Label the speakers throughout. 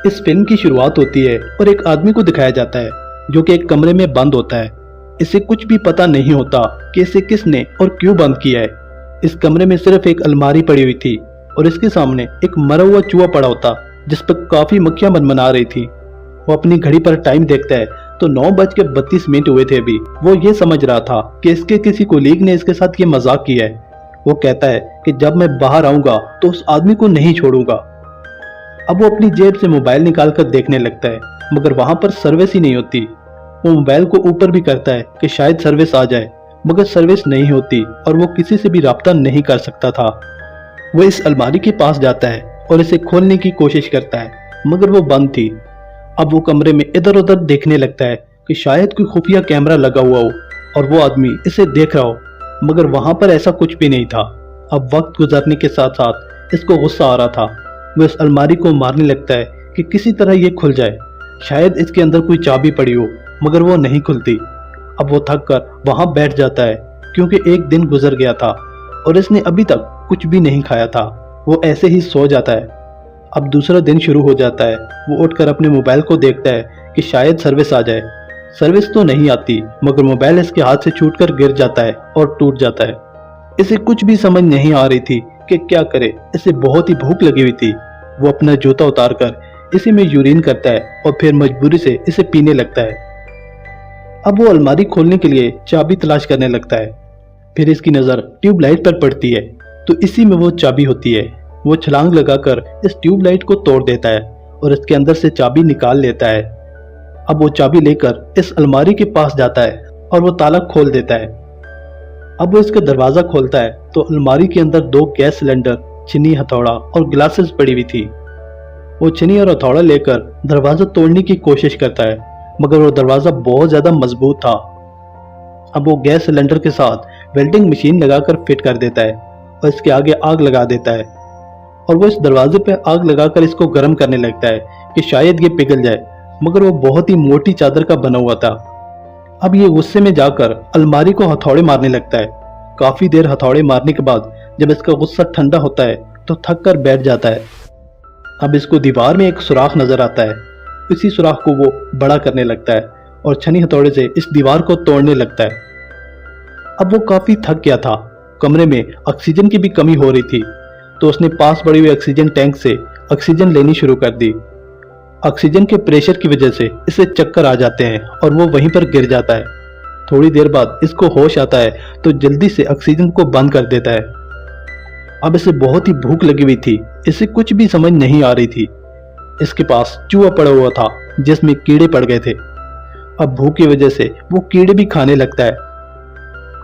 Speaker 1: इस फिल्म की शुरुआत होती है और एक आदमी को दिखाया जाता है जो कि एक कमरे में बंद होता है। इसे कुछ भी पता नहीं होता कि इसे किसने और क्यों बंद किया है। इस कमरे में सिर्फ एक अलमारी पड़ी हुई थी और इसके सामने एक मरा हुआ चूहा पड़ा होता जिस पर काफी मक्खियां मनमना रही थी। वो अपनी घड़ी पर टाइम देखता है तो 9:32 हुए थे। अभी वो ये समझ रहा था कि इसके किसी कोलीग ने इसके साथ ये मजाक किया है। वो कहता है कि जब मैं बाहर आऊंगा तो उस आदमी को नहीं छोड़ूंगा। अब वो अपनी जेब से मोबाइल निकाल कर देखने लगता है मगर वहां पर सर्विस ही नहीं होती। वो मोबाइल को ऊपर भी करता है कि शायद सर्विस आ जाए मगर सर्विस नहीं होती और वो किसी से भी राब्ता नहीं कर सकता था। वो इस अलमारी के पास जाता है और इसे खोलने की कोशिश करता है मगर वो बंद थी। अब वो कमरे में इधर उधर देखने लगता है कि शायद कोई खुफिया कैमरा लगा हुआ हो और वो आदमी इसे देख रहा हो मगर वहां पर ऐसा कुछ भी नहीं था। अब वक्त गुजरने के साथ साथ इसको गुस्सा आ रहा था। वो इस अलमारी को मारने लगता है कि किसी तरह ये खुल जाए। शायद इसके अंदर कोई चाबी पड़ी हो मगर वो नहीं खुलती। अब वो थक कर वहां बैठ जाता है क्योंकि एक दिन गुजर गया था और इसने अभी तक कुछ भी नहीं खाया था। वो ऐसे ही सो जाता है। अब दूसरा दिन शुरू हो जाता है। वो उठकर अपने मोबाइल को देखता है कि शायद सर्विस आ जाए। सर्विस तो नहीं आती मगर मोबाइल इसके हाथ से छूटकर गिर जाता है और टूट जाता है। इसे कुछ भी समझ नहीं आ रही थी कि क्या करे। इसे बहुत ही भूख लगी हुई थी। वो अपना जूता उतारकर इसी में यूरिन करता है और फिर मजबूरी से इसे पीने लगता है। अब वो अलमारी खोलने के लिए चाबी तलाश करने लगता है। फिर इसकी नजर ट्यूबलाइट पर पड़ती है तो इसी में वो चाबी होती है। वो छलांग लगाकर इस ट्यूबलाइट को तोड़ देता है और इसके अंदर से चाबी निकाल लेता है। अब वो चाबी लेकर इस अलमारी के पास जाता है और वो ताला खोल देता है। अब वो इसका दरवाजा खोलता है तो अलमारी के अंदर 2 गैस सिलेंडर, छीनी, हथौड़ा और ग्लासेस पड़ी हुई थी। वो छीनी और हथौड़ा लेकर दरवाजा तोड़ने की कोशिश करता है मगर वो दरवाजा बहुत ज्यादा मजबूत था। अब वो गैस सिलेंडर के साथ वेल्डिंग मशीन लगाकर फिट कर देता है और इसके आगे आग लगा देता है और वो इस दरवाजे पे आग लगाकर इसको गर्म करने लगता है कि शायद ये पिघल जाए मगर वो बहुत ही मोटी चादर का बना हुआ था। अब ये गुस्से में जाकर अलमारी को हथौड़े मारने लगता है। काफी देर हथौड़े मारने के बाद जब इसका गुस्सा ठंडा होता है तो थक कर बैठ जाता है। अब इसको दीवार में एक सुराख नजर आता है। इसी सुराख को वो बड़ा करने लगता है और छनी हथौड़े से इस दीवार को तोड़ने लगता है। अब वो काफी थक गया था। कमरे में ऑक्सीजन की भी कमी हो रही थी तो उसने पास पड़ी हुई ऑक्सीजन टैंक से ऑक्सीजन लेनी शुरू कर दी। ऑक्सीजन के प्रेशर की वजह से इसे चक्कर आ जाते हैं और वो वहीं पर गिर जाता है। थोड़ी देर बाद इसको होश आता है तो जल्दी से ऑक्सीजन को बंद कर देता है। अब इसे बहुत ही भूख लगी हुई थी। इसे कुछ भी समझ नहीं आ रही थी। इसके पास चूहा पड़ा हुआ था जिसमें कीड़े पड़ गए थे। अब भूख की वजह से वो कीड़े भी खाने लगता है।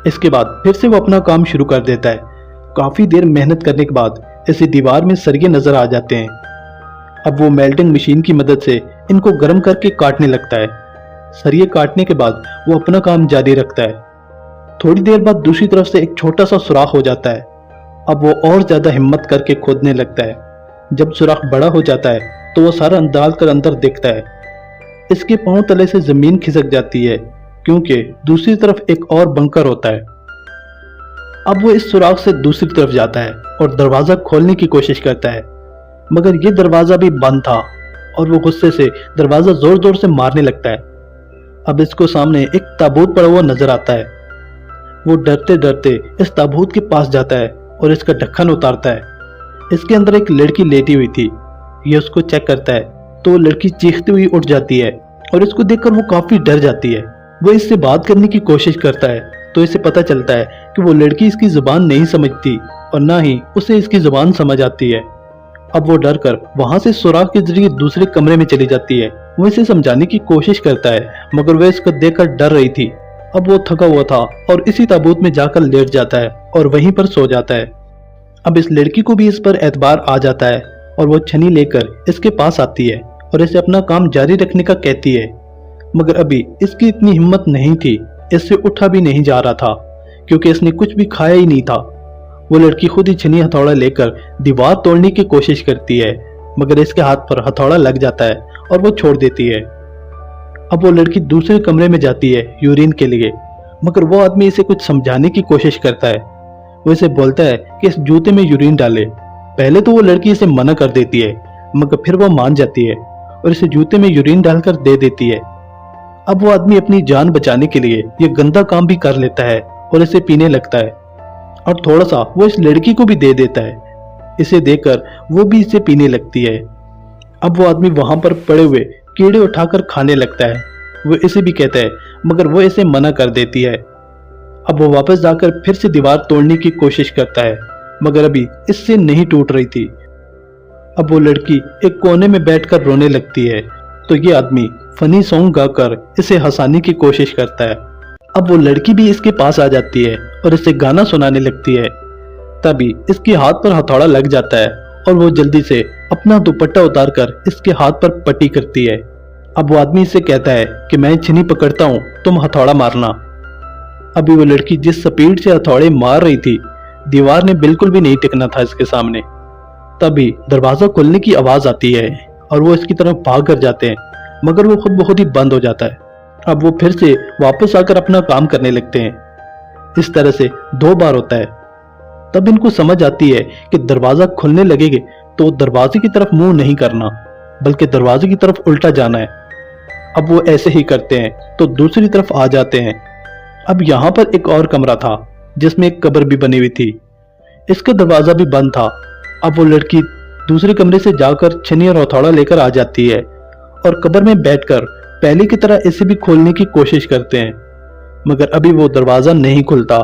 Speaker 1: इसके बाद फिर से वो अपना काम शुरू कर देता है। काफी देर मेहनत करने के बाद इसे दीवार में सरिये नजर आ जाते हैं। अब वो मेल्टिंग मशीन की मदद से इनको गर्म करके काटने लगता है। सरिये काटने के बाद वो अपना काम जारी रखता है। थोड़ी देर बाद दूसरी तरफ से एक छोटा सा सुराख हो जाता है। अब वो और ज्यादा हिम्मत करके खोदने लगता है। जब सुराख बड़ा हो जाता है तो वो सारा डाल कर अंदर देखता है। इसके पांव तले से जमीन खिसक जाती है क्योंकि दूसरी तरफ एक और बंकर होता है। अब वो इस सुराख से दूसरी तरफ जाता है और दरवाजा खोलने की कोशिश करता है मगर ये दरवाजा भी बंद था और वो गुस्से से दरवाजा जोर जोर से मारने लगता है। अब इसको सामने एक ताबूत पड़ा हुआ नजर आता है। वो डरते डरते इस ताबूत के पास जाता है और इसका ढक्कन उतारता है। इसके अंदर एक लड़की लेटी हुई थी। ये उसको चेक करता है तो वो लड़की चीखती हुई उठ जाती है और इसको देखकर वो काफी डर जाती है। वो इससे बात करने की कोशिश करता है तो इसे पता चलता है कि वो लड़की इसकी जुबान नहीं समझती और ना ही उसे इसकी जुबान समझ आती है। अब वो डर कर वहां से सुराख के जरिए दूसरे कमरे में चली जाती है। वो इसे समझाने की कोशिश करता है मगर वह इसको देखकर डर रही थी। अब वो थका हुआ था और इसी ताबूत में जाकर लेट जाता है और वहीं पर सो जाता है। अब इस लड़की को भी इस पर एतबार आ जाता है और वो छनी लेकर इसके पास आती है और इसे अपना काम जारी रखने का कहती है मगर अभी इसकी इतनी हिम्मत नहीं थी। इससे उठा भी नहीं जा रहा था क्योंकि इसने कुछ भी खाया ही नहीं था। वो लड़की खुद ही छनी हथौड़ा लेकर दीवार तोड़ने की कोशिश करती है मगर इसके हाथ पर हथौड़ा लग जाता है और वो छोड़ देती है। अब वो लड़की दूसरे कमरे में जाती है यूरिन के लिए मगर वो आदमी इसे कुछ समझाने की कोशिश करता है। वो इसे बोलता है कि इस जूते में यूरिन डाले। पहले तो वो लड़की इसे मना कर देती है मगर फिर वो मान जाती है और इसे जूते में यूरिन डालकर दे देती है। अब वो आदमी अपनी जान बचाने के लिए ये गंदा काम भी कर लेता है और इसे पीने लगता है और थोड़ा सा वो इस लड़की को भी दे देता है। इसे देकर वो भी इसे पीने लगती है। अब वो आदमी वहां पर पड़े हुए कीड़े उठाकर खाने लगता है। वो इसे भी कहता है मगर वो इसे मना कर देती है। अब वो वापस जाकर फिर से दीवार तोड़ने की कोशिश करता है मगर अभी इससे नहीं टूट रही थी। अब वो लड़की एक कोने में बैठकर रोने लगती है तो ये आदमी फनी सॉन्ग गाकर इसे हंसाने की कोशिश करता है। अब वो लड़की भी इसके पास आ जाती है और इसे गाना सुनाने लगती है। तभी इसके हाथ पर हथौड़ा लग जाता है और वो जल्दी से अपना दुपट्टा उतारकर इसके हाथ पर पट्टी करती है। अब वो आदमी इसे कहता है कि मैं छीनी पकड़ता हूँ, तुम हथौड़ा मारना। अभी वो लड़की जिस स्पीड से हथौड़े मार रही थी, दीवार ने बिल्कुल भी नहीं टिकना था इसके सामने। तभी दरवाजा खुलने की आवाज आती है और वो इसकी तरफ भाग कर जाते हैं मगर वो खुद ब खुद ही बंद हो जाता है। अब वो फिर से वापस आकर अपना काम करने लगते हैं। इस तरह से 2 बार होता है। तब इनको समझ आती है कि दरवाजा खुलने लगेगा तो दरवाजे की तरफ मुंह नहीं करना बल्कि दरवाजे की तरफ उल्टा जाना है। अब वो ऐसे ही करते हैं तो दूसरी तरफ आ जाते हैं। अब यहाँ पर एक और कमरा था जिसमें एक कब्र भी बनी हुई थी। इसका दरवाजा भी बंद था। अब वो लड़की दूसरे कमरे से जाकर छनी और हथौड़ा लेकर आ जाती है और कब्र में बैठकर पहले की तरह इसे भी खोलने की कोशिश करते हैं मगर अभी वो दरवाजा नहीं खुलता।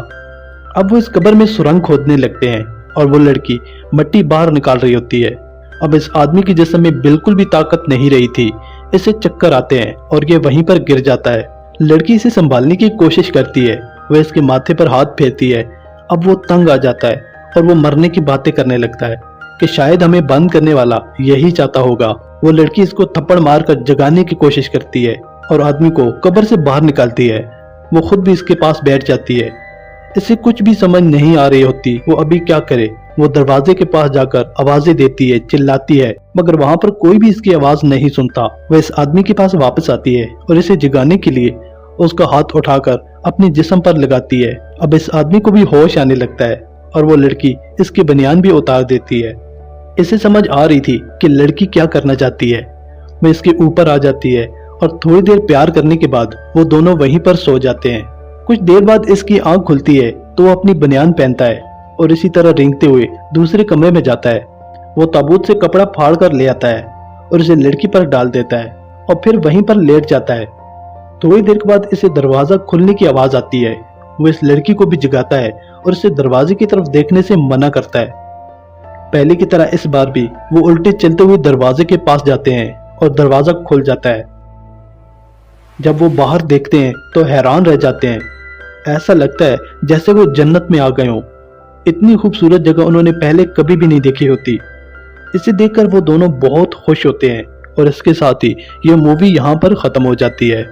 Speaker 1: अब वो इस कब्र में सुरंग खोदने लगते हैं और वो लड़की मिट्टी बाहर निकाल रही होती है। अब इस आदमी की जिस्म में बिल्कुल भी ताकत नहीं रही थी। इसे चक्कर आते हैं और ये वहीं पर गिर जाता है। लड़की इसे संभालने की कोशिश करती है। वह इसके माथे पर हाथ फेरती है। अब वो तंग आ जाता है और वो मरने की बातें करने लगता है कि शायद हमें बंद करने वाला यही चाहता होगा। वो लड़की इसको थप्पड़ मारकर जगाने की कोशिश करती है और आदमी को कब्र से बाहर निकालती है। वो खुद भी इसके पास बैठ जाती है। इसे कुछ भी समझ नहीं आ रही होती वो अभी क्या करे। वो दरवाजे के पास जाकर आवाजें देती है, चिल्लाती है मगर वहां पर कोई भी इसकी आवाज नहीं सुनता। वह इस आदमी के पास वापस आती है और इसे जगाने के लिए उसका हाथ उठाकर अपने जिस्म पर लगाती है। अब इस आदमी को भी होश आने लगता है और वो लड़की इसकी बनियान भी उतार देती है। इसे समझ आ रही थी कि लड़की क्या करना चाहती है। वह इसके ऊपर आ जाती है और थोड़ी देर प्यार करने के बाद वो दोनों वहीं पर सो जाते हैं। कुछ देर बाद इसकी आंख खुलती है तो वो अपनी बनियान पहनता है और इसी तरह रेंगते हुए दूसरे कमरे में जाता है। वो ताबूत से कपड़ा फाड़ कर ले आता है और इसे लड़की पर डाल देता है और फिर वहीं पर लेट जाता है। थोड़ी देर के बाद इसे दरवाजा खुलने की आवाज आती है। वो इस लड़की को भी जगाता है और इसे दरवाजे की तरफ देखने से मना करता है। पहले की तरह इस बार भी वो उल्टे चलते हुए दरवाजे के पास जाते हैं और दरवाजा खुल जाता है। जब वो बाहर देखते हैं तो हैरान रह जाते हैं। ऐसा लगता है जैसे वो जन्नत में आ गए हों। इतनी खूबसूरत जगह उन्होंने पहले कभी भी नहीं देखी होती। इसे देखकर वो दोनों बहुत खुश होते हैं और इसके साथ ही ये मूवी यहाँ पर खत्म हो जाती है।